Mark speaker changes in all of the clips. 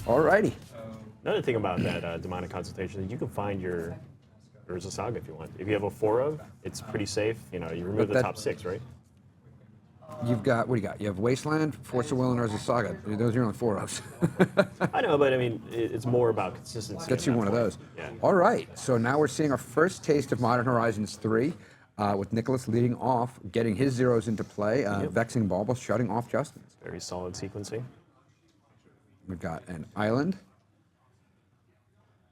Speaker 1: Alrighty.
Speaker 2: Another thing about that demonic consultation is you can find your Urza Saga if you want. If you have a 4 of, it's pretty safe. You know, you remove the top 6, right?
Speaker 1: You've got, what do you got? You have Wasteland, Force of Will, and Urza Saga. Those are only 4 ofs.
Speaker 2: I know, but I mean, it's more about consistency.
Speaker 1: Gets you one of those.
Speaker 2: Yeah.
Speaker 1: All right, so now we're seeing our first taste of Modern Horizons 3, with Nicholas leading off, getting his zeros into play, Vexing Bauble shutting off Justin's.
Speaker 2: Very solid sequencing.
Speaker 1: We've got an island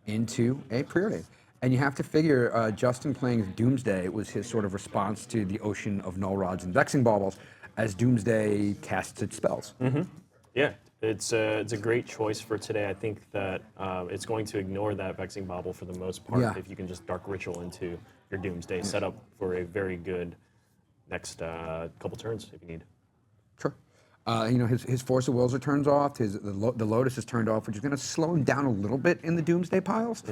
Speaker 1: into a preordain. And you have to figure Justin playing Doomsday was his sort of response to the ocean of Null Rods and Vexing Baubles as Doomsday casts its spells.
Speaker 2: Mm-hmm. Yeah, it's a great choice for today. I think that it's going to ignore that Vexing Bauble for the most part if you can just Dark Ritual into your Doomsday, set up for a very good next couple turns if you need.
Speaker 1: Sure. You know, his Force of Wills are turned off, the Lotus is turned off, which is going to slow him down a little bit in the Doomsday piles.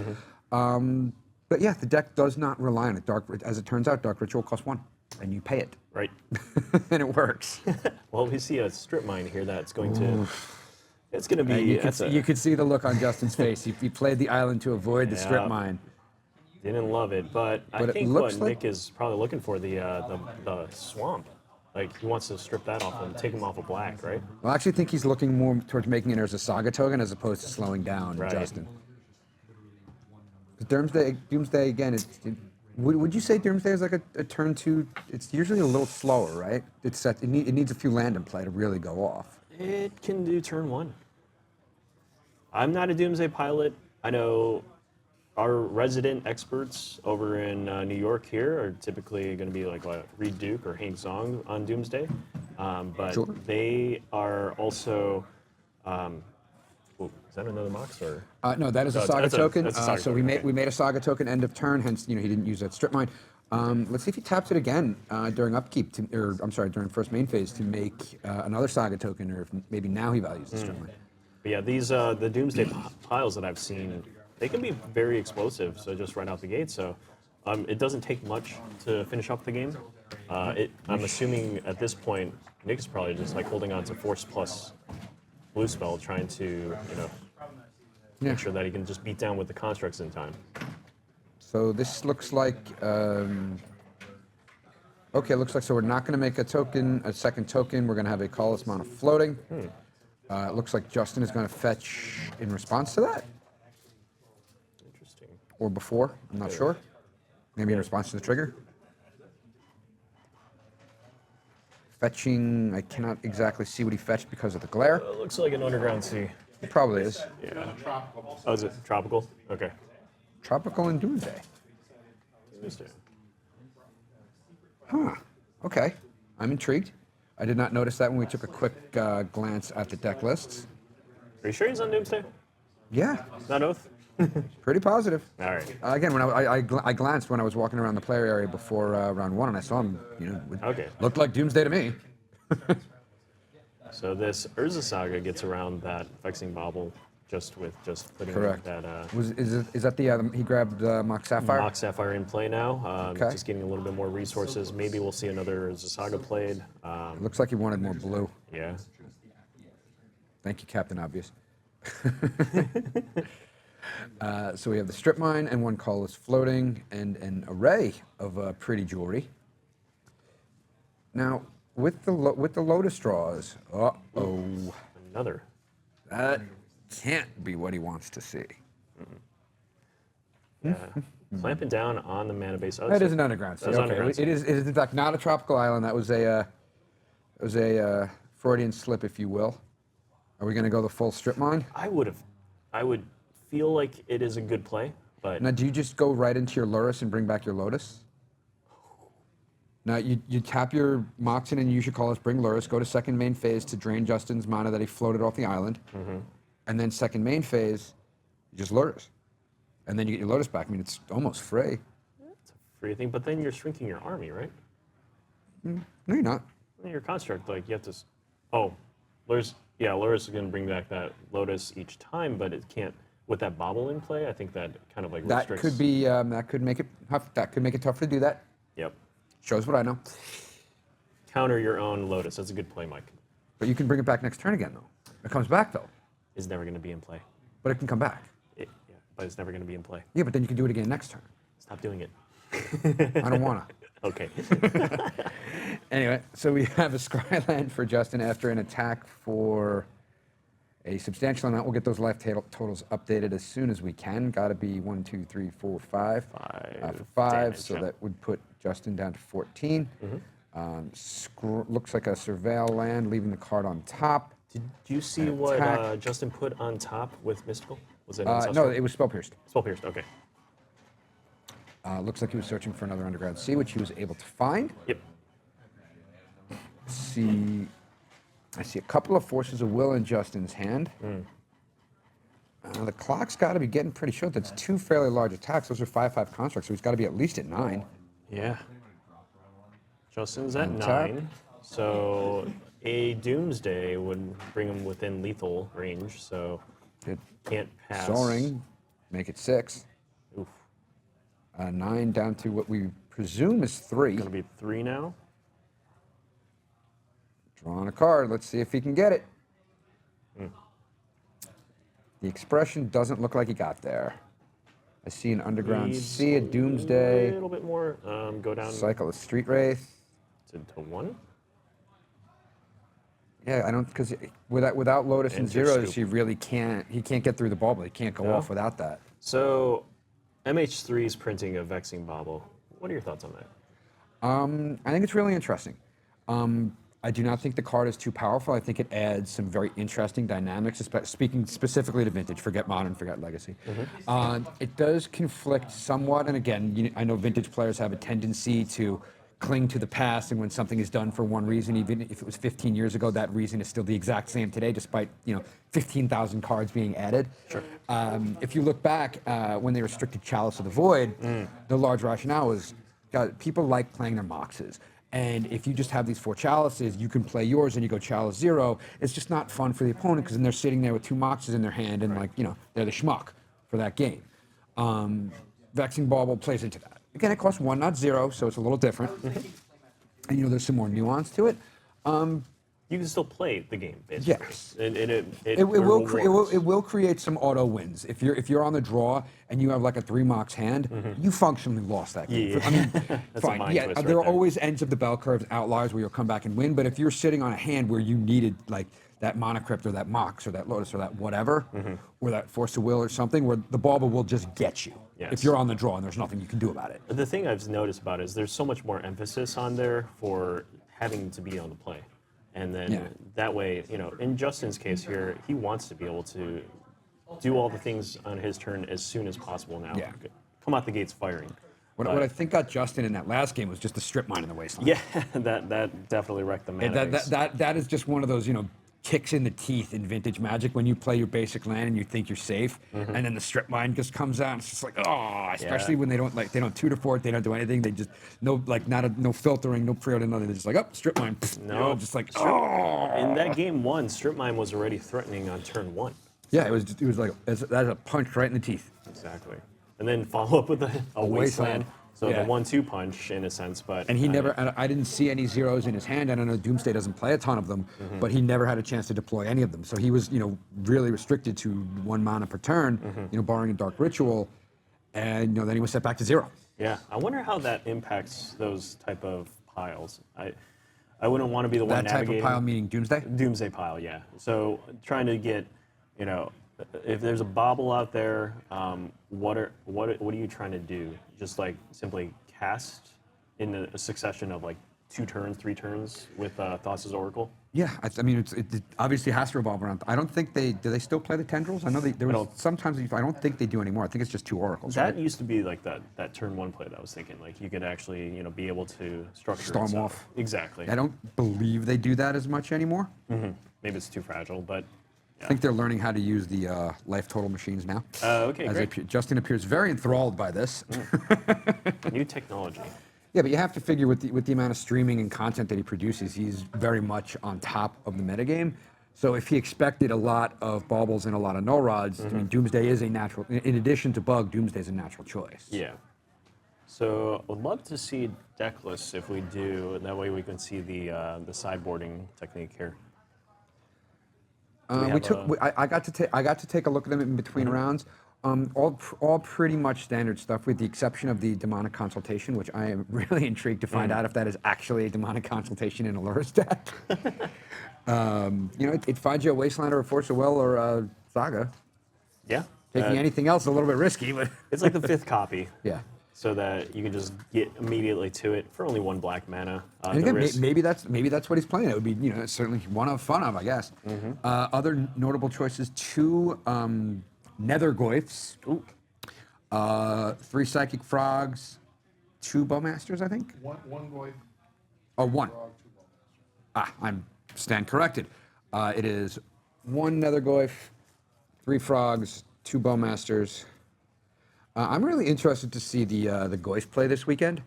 Speaker 1: But yeah, the deck does not rely on it. As it turns out, Dark Ritual costs 1, and you pay it.
Speaker 2: Right.
Speaker 1: And it works.
Speaker 2: Well, we see a strip mine here that's going to... It's going to be...
Speaker 1: You could see the look on Justin's face. He played the island to avoid the strip mine.
Speaker 2: Didn't love it, but I think what Nick is probably looking for, the swamp. Like, he wants to strip that off and take him off of black, right?
Speaker 1: Well, I actually think he's looking more towards making it as a Saga token as opposed to slowing down Justin. Doomsday again, would you say Doomsday is like a turn 2? It's usually a little slower, right? It needs a few land in play to really go off.
Speaker 2: It can do turn 1. I'm not a Doomsday pilot. I know our resident experts over in New York here are typically going to be like Reed Duke or Hank Zong on Doomsday. But they are also... is that another Mox or?
Speaker 1: No, that is a Saga token.
Speaker 2: That's a Saga
Speaker 1: so
Speaker 2: token,
Speaker 1: we made a Saga token end of turn. Hence, he didn't use that strip mine. Let's see if he taps it again during upkeep, during first main phase to make another Saga token, or if maybe now he values the strip mine.
Speaker 2: But yeah, these the Doomsday piles that I've seen, they can be very explosive. So just right out the gate. So it doesn't take much to finish up the game. I'm assuming at this point, Nick is probably just like holding on to Force plus blue spell, trying to make sure that he can just beat down with the constructs in time.
Speaker 1: So this looks like okay. Looks like so we're not going to make a second token. We're going to have a colorless mana floating. It looks like Justin is going to fetch in response to that.
Speaker 2: Interesting.
Speaker 1: Or before, I'm not sure. Maybe in response to the trigger. Fetching, I cannot exactly see what he fetched because of the glare.
Speaker 2: It looks like an Underground Sea.
Speaker 1: It probably is.
Speaker 2: Yeah. Oh, is it tropical? Okay.
Speaker 1: Tropical and Doomsday.
Speaker 2: Doomsday.
Speaker 1: Huh. Okay. I'm intrigued. I did not notice that when we took a quick glance at the deck lists.
Speaker 2: Are you sure he's on Doomsday?
Speaker 1: Yeah.
Speaker 2: Not Oath?
Speaker 1: Pretty positive.
Speaker 2: All right.
Speaker 1: Again, when I glanced when I was walking around the player area before round 1, and I saw him, looked like Doomsday to me.
Speaker 2: So this Urza Saga gets around that Vexing Bauble just putting that...
Speaker 1: Is that the, he grabbed Mox Sapphire?
Speaker 2: Mox Sapphire in play now, just getting a little bit more resources. Maybe we'll see another Urza Saga played.
Speaker 1: Looks like he wanted more blue.
Speaker 2: Yeah.
Speaker 1: Thank you, Captain Obvious. So we have the strip mine and one colorless floating and an array of pretty jewelry. Now, with the Lotus draws,
Speaker 2: Another.
Speaker 1: That can't be what he wants to see.
Speaker 2: Yeah. Clamping down on the mana base.
Speaker 1: That is an Underground Sea. Okay. It is in fact not a tropical island. That was a Freudian slip, if you will. Are we going to go the full strip mine?
Speaker 2: I would feel like it is a good play, but...
Speaker 1: Now, do you just go right into your Lurrus and bring back your Lotus? Now, you tap your Moxen and you should call us bring Lurrus, go to second main phase to drain Justin's mana that he floated off the island, and then second main phase, you just Lurrus. And then you get your Lotus back. I mean, it's almost free.
Speaker 2: It's a free thing, but then you're shrinking your army, right?
Speaker 1: No, you're not.
Speaker 2: Your construct, like, you have to... Oh, Lurrus is going to bring back that Lotus each time, but it can't... With that Bauble in play, I think that kind of like restricts...
Speaker 1: That could be, that could make it tough. That could make it tough to do that.
Speaker 2: Yep.
Speaker 1: Shows what I know.
Speaker 2: Counter your own Lotus. That's a good play, Mike.
Speaker 1: But you can bring it back next turn again, though. It comes back, though.
Speaker 2: It's never going to be in play.
Speaker 1: but it can come back.
Speaker 2: Yeah, but it's never going to be in play.
Speaker 1: Yeah, but then you can do it again next turn.
Speaker 2: Stop doing it.
Speaker 1: I don't want to.
Speaker 2: Okay.
Speaker 1: Anyway, so we have a Scryland for Justin after an attack for a substantial amount. We'll get those life totals updated as soon as we can. Got to be 1, 2, 3, 4, 5. For 5,
Speaker 2: damage,
Speaker 1: so
Speaker 2: yeah.
Speaker 1: that would put Justin down to 14. Looks like a Surveil land, leaving the card on top.
Speaker 2: Did you see what Justin put on top with Mystical? Was it
Speaker 1: No,
Speaker 2: Ancestral?
Speaker 1: it was Spell Pierced.
Speaker 2: Spell Pierced, okay.
Speaker 1: Looks like he was searching for another Underground Sea, which he was able to find.
Speaker 2: Yep.
Speaker 1: I see a couple of Forces of Will in Justin's hand. The clock's got to be getting pretty short. That's 2 fairly large attacks. Those are 5/5 constructs, so he's got to be at least at 9.
Speaker 2: Yeah. Justin's at
Speaker 1: On top.
Speaker 2: 9, so a Doomsday would bring him within lethal range, so
Speaker 1: Good.
Speaker 2: can't pass.
Speaker 1: Soaring, make it 6.
Speaker 2: Oof.
Speaker 1: 9 down to what we presume is 3.
Speaker 2: Gonna be 3 now.
Speaker 1: Drawing a card. Let's see if he can get it. The expression doesn't look like he got there. I see an Underground
Speaker 2: Needs
Speaker 1: Sea, a Doomsday,
Speaker 2: A little bit more. Go down
Speaker 1: cycle of Street Wraith.
Speaker 2: to 1.
Speaker 1: Yeah, I don't, because without Lotus and
Speaker 2: And your
Speaker 1: zeros,
Speaker 2: scoop.
Speaker 1: he can't get through the bubble. He can't go
Speaker 2: No.
Speaker 1: off without that.
Speaker 2: So MH3 is printing a Vexing Bauble. What are your thoughts on that?
Speaker 1: I think it's really interesting. I do not think the card is too powerful. I think it adds some very interesting dynamics, speaking specifically to Vintage, forget Modern, forget Legacy. It does conflict somewhat, and again, I know Vintage players have a tendency to cling to the past, and when something is done for one reason, even if it was 15 years ago, that reason is still the exact same today, despite 15,000 cards being added.
Speaker 2: Sure.
Speaker 1: If you look back, when they restricted Chalice of the Void, the large rationale was people like playing their Moxes. And if you just have these 4 chalices, you can play yours and you go chalice 0. It's just not fun for the opponent because then they're sitting there with 2 Moxes in their hand and they're the schmuck for that game. Vexing Bauble plays into that. Again, it costs 1, not 0, so it's a little different. And there's some more nuance to it.
Speaker 2: You can still play the game, basically.
Speaker 1: Yes.
Speaker 2: And it
Speaker 1: will create some auto wins. If you're on the draw and you have like a 3 Mox hand, you functionally lost that game.
Speaker 2: Yeah.
Speaker 1: I mean,
Speaker 2: That's a
Speaker 1: fine.
Speaker 2: mind
Speaker 1: Yeah,
Speaker 2: twist
Speaker 1: there
Speaker 2: right
Speaker 1: are
Speaker 2: there.
Speaker 1: always ends of the bell curve, outliers where you'll come back and win. But if you're sitting on a hand where you needed like that Monocrypt or that Mox or that Lotus or that whatever, or that Force of Will or something, where the Bauble will just get you
Speaker 2: Yes.
Speaker 1: if you're on the draw and there's nothing you can do about it.
Speaker 2: The thing I've noticed about it is there's so much more emphasis on there for having to be on the play. And then that way, in Justin's case here, he wants to be able to do all the things on his turn as soon as possible now.
Speaker 1: Yeah.
Speaker 2: Come out the gates firing.
Speaker 1: What I think got Justin in that last game was just the strip mine in the wasteland.
Speaker 2: Yeah, that definitely wrecked the mana base.
Speaker 1: That is just one of those, kicks in the teeth in Vintage Magic when you play your basic land and you think you're safe, and then the strip mine just comes out and it's just like, especially when they don't tutor for it, they don't do anything, they just no filtering, no pre-order, nothing. They're just like, strip mine.
Speaker 2: No,
Speaker 1: just like
Speaker 2: In that game 1, Strip Mine was already threatening on turn 1.
Speaker 1: Yeah, it was like that's a punch right in the teeth.
Speaker 2: Exactly. And then follow up with a
Speaker 1: Wasteland.
Speaker 2: wasteland. So
Speaker 1: Yeah.
Speaker 2: the 1/2 punch in a sense, but
Speaker 1: And he never, and I didn't see any zeros in his hand. I don't know, Doomsday doesn't play a ton of them, but he never had a chance to deploy any of them. So he was, really restricted to 1 mana per turn, barring a Dark Ritual, and then he was set back to 0.
Speaker 2: Yeah, I wonder how that impacts those type of piles. I wouldn't want to be the one
Speaker 1: That type
Speaker 2: navigating.
Speaker 1: of pile meaning Doomsday?
Speaker 2: Doomsday pile, yeah. So trying to get, if there's a bobble out there, what are you trying to do? Just like simply cast in a succession of like 2 turns, 3 turns with Thassa's Oracle?
Speaker 1: Yeah, I mean, it obviously has to revolve around. I don't think do they still play the tendrils? I know there was sometimes, I don't think they do anymore. I think it's just 2 oracles.
Speaker 2: That used to be like that turn 1 play that I was thinking. Like you could actually, be able to structure
Speaker 1: Storm
Speaker 2: it, so-
Speaker 1: off.
Speaker 2: Exactly.
Speaker 1: I don't believe they do that as much anymore.
Speaker 2: Maybe it's too fragile, but
Speaker 1: I think they're learning how to use the life total machines now.
Speaker 2: okay, great.
Speaker 1: Justin appears very enthralled by this.
Speaker 2: New technology.
Speaker 1: Yeah, but you have to figure with the amount of streaming and content that he produces, he's very much on top of the metagame. So if he expected a lot of baubles and a lot of null rods, I mean, Doomsday is a natural. In addition to Bug, Doomsday is a natural choice.
Speaker 2: Yeah. So I'd love to see deck lists if we do, and that way we can see the sideboarding technique here.
Speaker 1: I got to take a look at them in between rounds. All pretty much standard stuff, with the exception of the demonic consultation, which I am really intrigued to find out if that is actually a demonic consultation in a Lurrus deck. It finds you a Wasteland or a Force of Will or a Saga.
Speaker 2: Yeah.
Speaker 1: Taking anything else is a little bit risky, but
Speaker 2: It's like the 5th copy.
Speaker 1: yeah.
Speaker 2: So that you can just get immediately to it for only 1 black mana.
Speaker 1: And again, maybe that's what he's playing. It would be, it's certainly one of fun of, I guess. Other notable choices: 2 Nethergoyfs, 3 Psychic Frogs, 2 Bowmasters, I think.
Speaker 3: One Goyf.
Speaker 1: Oh, 1.
Speaker 3: Frog, 2 Bowmasters.
Speaker 1: I'm stand corrected. It is 1 Nethergoyf, 3 Frogs, 2 Bowmasters. I'm really interested to see the Goyf play this weekend.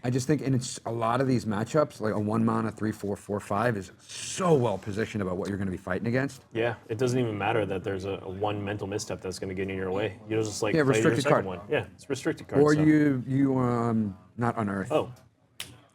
Speaker 1: I just think, it's a lot of these matchups, like a 1 mana 3/4 4/5 is so well positioned about what you're going to be fighting agagst.
Speaker 2: Yeah, it doesn't even matter that there's a 1 mental misstep that's going to get in your way. You just play
Speaker 1: restricted
Speaker 2: your second
Speaker 1: card.
Speaker 2: one. Yeah, it's restricted card.
Speaker 1: Or
Speaker 2: so.
Speaker 1: you not unearth.
Speaker 2: Oh,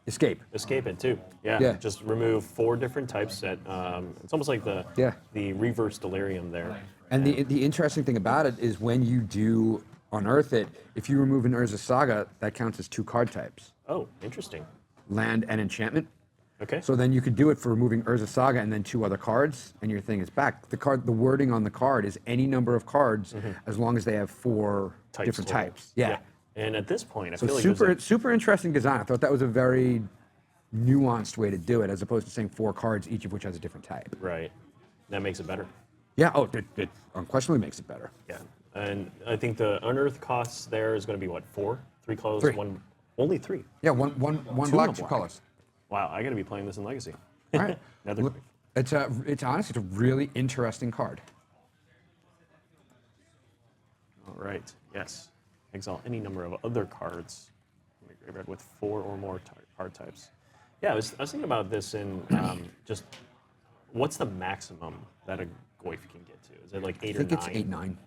Speaker 1: Escape.
Speaker 2: escape it too. Yeah,
Speaker 1: Yeah.
Speaker 2: just remove 4 different types. It's almost like the reverse delirium there.
Speaker 1: And the interesting thing about it is when you do unearth it, if you remove an Urza Saga, that counts as 2 card types,
Speaker 2: Oh, interesting.
Speaker 1: land and enchantment.
Speaker 2: Okay.
Speaker 1: So then you could do it for removing Urza Saga and then 2 other cards, and your thing is back. The wording on the card is any number of cards as long as they have 4 different
Speaker 2: total.
Speaker 1: types. Yeah.
Speaker 2: And at this point, I
Speaker 1: So
Speaker 2: feel like there's
Speaker 1: super interesting design. I thought that was a very nuanced way to do it, as opposed to saying 4 cards, each of which has a different type.
Speaker 2: right. That makes it better.
Speaker 1: Yeah. Oh, it unquestionably makes it better.
Speaker 2: Yeah. And I think the unearth costs there is going to be what, 4? 3 colors,
Speaker 1: 3.
Speaker 2: 1, only 3.
Speaker 1: Yeah. One black, 2
Speaker 2: black.
Speaker 1: colors.
Speaker 2: Wow, I got to be playing this in Legacy.
Speaker 1: All right.
Speaker 2: Another
Speaker 1: Look, it's honestly it's a really interesting card.
Speaker 2: All right. Yes. Exile any number of other cards from your graveyard with 4 or more card types. Yeah, I was thinking about this in just what's the maximum that a Goyf can get to? Is it like 8
Speaker 1: I think
Speaker 2: or
Speaker 1: it's
Speaker 2: 9?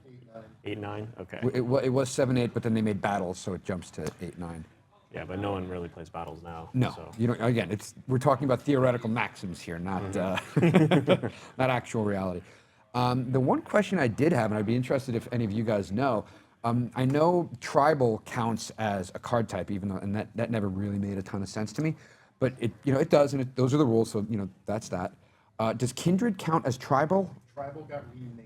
Speaker 1: 8/9.
Speaker 2: 8/9. Okay.
Speaker 1: It was 7/8, but then they made battles, so it jumps to 8/9.
Speaker 2: Yeah, but no one really plays battles now.
Speaker 1: No,
Speaker 2: So.
Speaker 1: again, we're talking about theoretical maxims here, not not actual reality. The one question I did have, and I'd be interested if any of you guys know, I know tribal counts as a card type, even though, and that never really made a ton of sense to me, but it does, and those are the rules, so that's that. Does kindred count as tribal?
Speaker 3: Tribal got renamed.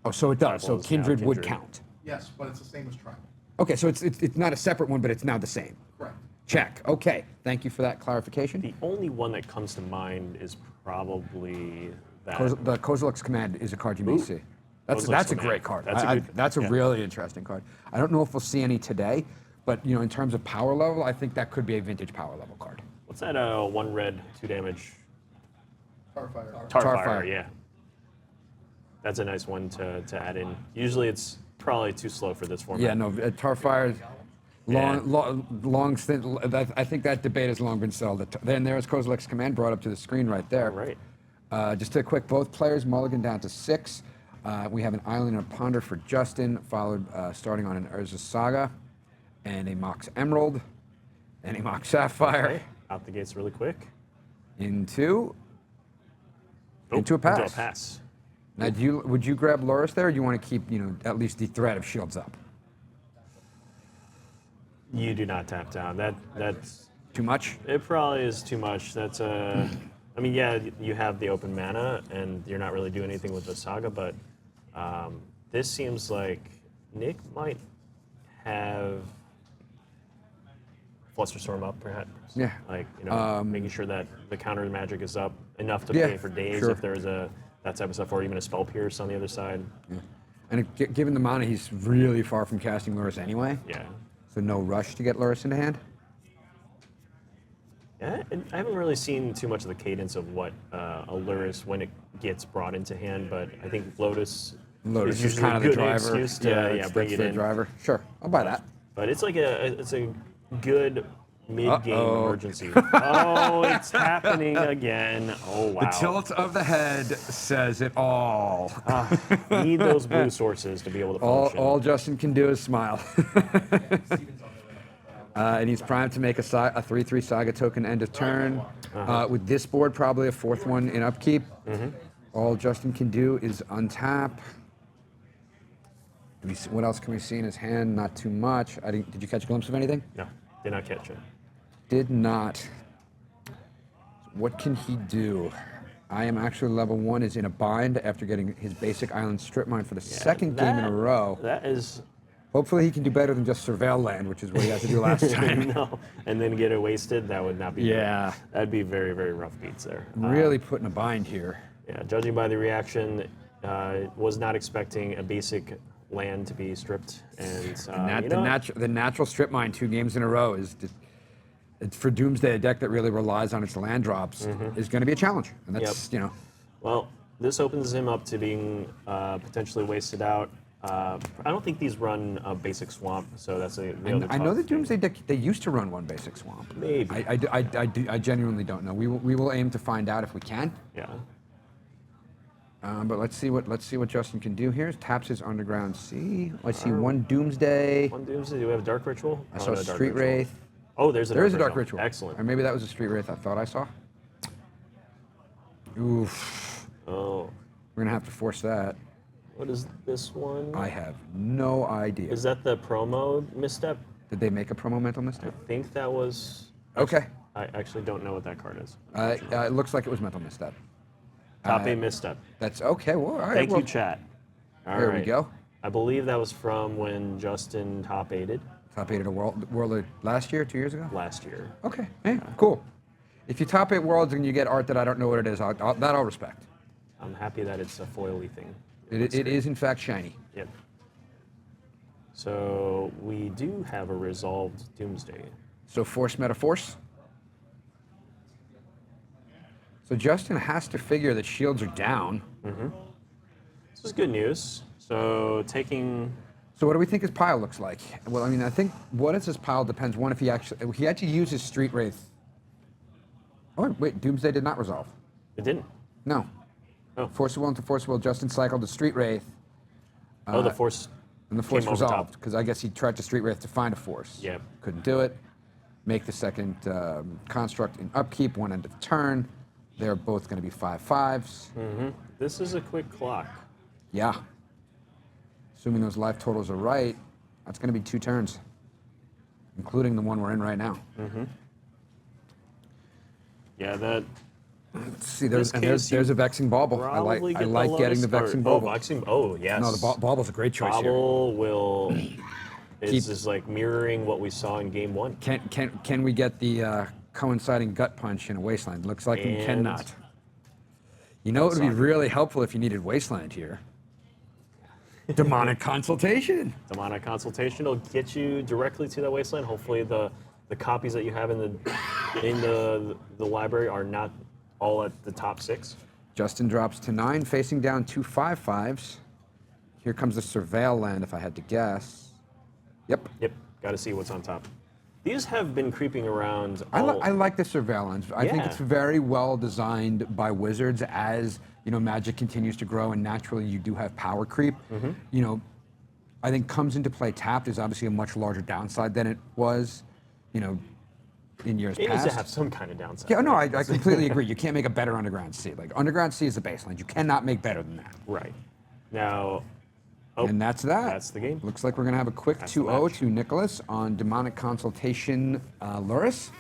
Speaker 1: Oh, so it does.
Speaker 2: Tribal
Speaker 1: So
Speaker 2: is now
Speaker 1: kindred would
Speaker 2: kindred.
Speaker 1: count.
Speaker 3: Yes, but it's the same as tribal.
Speaker 1: Okay, so it's not a separate one, but it's now the same.
Speaker 3: Correct.
Speaker 1: Check. Okay, thank you for that clarification.
Speaker 2: The only one that comes to mind is probably that.
Speaker 1: The Kozilek's Command is a card you may see. That's
Speaker 2: Kozilek's
Speaker 1: a
Speaker 2: Command.
Speaker 1: great card.
Speaker 2: That's a good-
Speaker 1: That's a
Speaker 2: yeah.
Speaker 1: really interesting card. I don't know if we'll see any today, but in terms of power level, I think that could be a vintage power level card.
Speaker 2: What's that? 1 red, 2 damage.
Speaker 3: Starfire.
Speaker 2: Tarfire, yeah. That's a nice one to add in. Usually it's probably too slow for this format.
Speaker 1: Yeah, no, Tarfire, long stint. I think that debate has long been settled. Then there's Kozilek's Command brought up to the screen right there.
Speaker 2: All right.
Speaker 1: Just a quick, both players mulligan down to 6. We have an Island and a Ponder for Justin, followed starting on an Urza Saga, and a Mox Emerald, and a Mox Sapphire,
Speaker 2: Okay. Out the gates really quick.
Speaker 1: into a
Speaker 2: Into
Speaker 1: pass.
Speaker 2: a pass.
Speaker 1: Now, would you grab Loris there, or do you want to keep, at least the threat of shields up?
Speaker 2: You do not tap down. That's
Speaker 1: Too much?
Speaker 2: it. Probably is too much. That's I mean, yeah, you have the open mana, and you're not really doing anything with the saga, but this seems like Nick might have Flusterstorm up, perhaps.
Speaker 1: Yeah.
Speaker 2: Like making sure that the counter magic is up enough to
Speaker 1: Yeah,
Speaker 2: pay for days
Speaker 1: sure.
Speaker 2: if there's that type of stuff, or even a spell pierce on the other side.
Speaker 1: And given the mana, he's really far from casting Loris anyway,
Speaker 2: Yeah.
Speaker 1: so no rush to get Loris into hand.
Speaker 2: Yeah, and I haven't really seen too much of the cadence of what a Luris when it gets brought into hand, but I think Lotus
Speaker 1: Lotus is
Speaker 2: usually
Speaker 1: kind
Speaker 2: a
Speaker 1: of the
Speaker 2: good
Speaker 1: driver.
Speaker 2: excuse to bring
Speaker 1: that's
Speaker 2: it
Speaker 1: the
Speaker 2: in.
Speaker 1: driver. Sure, I'll buy that.
Speaker 2: But it's like it's a good mid-game
Speaker 1: Uh-oh.
Speaker 2: emergency. Oh, it's happening again. Oh wow.
Speaker 1: The tilt of the head says it all.
Speaker 2: Need those blue sources to be able to function.
Speaker 1: All Justin can do is smile. And he's primed to make a 3/3 Saga token end of turn. With this board, probably a 4th one in upkeep. All Justin can do is untap. What else can we see in his hand? Not too much. Did you catch a glimpse of anything?
Speaker 2: No, did not catch it.
Speaker 1: Did not. What can he do? IamActuallyLvl1 is in a bind after getting his basic island strip mine for the second game in a row.
Speaker 2: That is.
Speaker 1: Hopefully he can do better than just surveil land, which is what he had to do last time.
Speaker 2: No, and then get it wasted. That would not be.
Speaker 1: Yeah.
Speaker 2: Good. That'd be very, very rough beats there.
Speaker 1: Really put in a bind here.
Speaker 2: Yeah, judging by the reaction, was not expecting a basic land to be stripped, and
Speaker 1: The natural strip mine 2 games in a row is. It's for Doomsday, a deck that really relies on its land drops, is going to be a challenge. And that's,
Speaker 2: Well, this opens him up to being potentially wasted out. I don't think these run a basic swamp, so that's the other
Speaker 1: I know
Speaker 2: tough
Speaker 1: the
Speaker 2: thing.
Speaker 1: Doomsday deck, they used to run 1 basic swamp.
Speaker 2: Maybe.
Speaker 1: I genuinely don't know. We will aim to find out if we can.
Speaker 2: Yeah.
Speaker 1: But let's see what Justin can do here. Taps his Underground Sea. I see 1 Doomsday.
Speaker 2: One Doomsday. Do we have a Dark Ritual?
Speaker 1: I saw
Speaker 2: no,
Speaker 1: a
Speaker 2: Dark
Speaker 1: Street
Speaker 2: Ritual.
Speaker 1: Wraith.
Speaker 2: Oh, there is
Speaker 1: a Dark Ritual.
Speaker 2: Excellent.
Speaker 1: Or maybe that was a Street Wraith I thought I saw. Oof.
Speaker 2: Oh,
Speaker 1: We're going to have to force that.
Speaker 2: what is this one?
Speaker 1: I have no idea.
Speaker 2: Is that the promo misstep?
Speaker 1: Did they make a promo mental
Speaker 2: I
Speaker 1: misstep?
Speaker 2: think that was.
Speaker 1: Okay.
Speaker 2: I actually don't know what that card is.
Speaker 1: It looks like it was mental misstep.
Speaker 2: Top A misstep.
Speaker 1: That's okay. Well, all right.
Speaker 2: Thank
Speaker 1: well,
Speaker 2: you, chat. All
Speaker 1: There we
Speaker 2: right.
Speaker 1: go.
Speaker 2: I believe that was from when Justin top aided
Speaker 1: Top 8 at a world last year, 2 years ago?
Speaker 2: last year.
Speaker 1: Okay. Hey, cool. If you top 8 worlds and you get art that I don't know what it is, I'll respect.
Speaker 2: I'm happy that it's a foily thing.
Speaker 1: It is in fact shiny.
Speaker 2: Yep. So we do have a resolved Doomsday.
Speaker 1: So force meta force. So Justin has to figure that shields are down.
Speaker 2: This is good news. So taking.
Speaker 1: So what do we think his pile looks like? Well, I mean, I think what is his pile depends. One, if he had to use his Street Wraith. Oh wait, Doomsday did not resolve.
Speaker 2: It didn't.
Speaker 1: No.
Speaker 2: Oh.
Speaker 1: Force of Will into Force of Will. Justin cycled the Street Wraith.
Speaker 2: Oh, the force.
Speaker 1: And the force
Speaker 2: Came over
Speaker 1: resolved,
Speaker 2: top.
Speaker 1: because I guess he tried to Street Wraith to find a force.
Speaker 2: Yep.
Speaker 1: Couldn't do it. Make the second construct in upkeep, 1 end of the turn. They're both going to be 5/5s.
Speaker 2: This is a quick clock.
Speaker 1: Yeah. Assuming those life totals are right, that's going to be 2 turns, including the one we're in right now.
Speaker 2: Yeah, that.
Speaker 1: Let's see,
Speaker 2: this case,
Speaker 1: there's a Vexing Bauble. I
Speaker 2: Probably get
Speaker 1: like getting the
Speaker 2: Lotus
Speaker 1: Vexing
Speaker 2: card.
Speaker 1: Bauble.
Speaker 2: Oh, Vexing. Oh, yes.
Speaker 1: No, the Bauble's a great choice here.
Speaker 2: Bauble will.
Speaker 1: Keep-
Speaker 2: It's just like mirroring what we saw in game 1.
Speaker 1: Can we get the coinciding gut punch in a Wasteland? Looks like we
Speaker 2: And-
Speaker 1: cannot. You know, it would be really helpful if you needed Wasteland here. Demonic Consultation.
Speaker 2: Demonic Consultation will get you directly to that Wasteland. Hopefully, the copies that you have in the library are not all at the top 6.
Speaker 1: Justin drops to 9, facing down 2 5/5s. Here comes the Surveil land, if I had to guess. Yep.
Speaker 2: Yep, got to see what's on top. These have been creeping around.
Speaker 1: I like the surveillance. I think
Speaker 2: Yeah.
Speaker 1: it's very well designed by Wizards as, Magic continues to grow and naturally you do have power creep. I think comes into play tapped is obviously a much larger downside than it was, in years
Speaker 2: It needs
Speaker 1: past.
Speaker 2: to have some kind of downside.
Speaker 1: Yeah, no, I completely agree. You can't make a better Underground Sea. Like, Underground Sea is the baseline. You cannot make better than that.
Speaker 2: Right. Now, oh,
Speaker 1: And that's that.
Speaker 2: That's the game.
Speaker 1: Looks like we're going to have a quick
Speaker 2: That's the
Speaker 1: 2-0
Speaker 2: match.
Speaker 1: to Nicholas on Demonic Consultation Luris.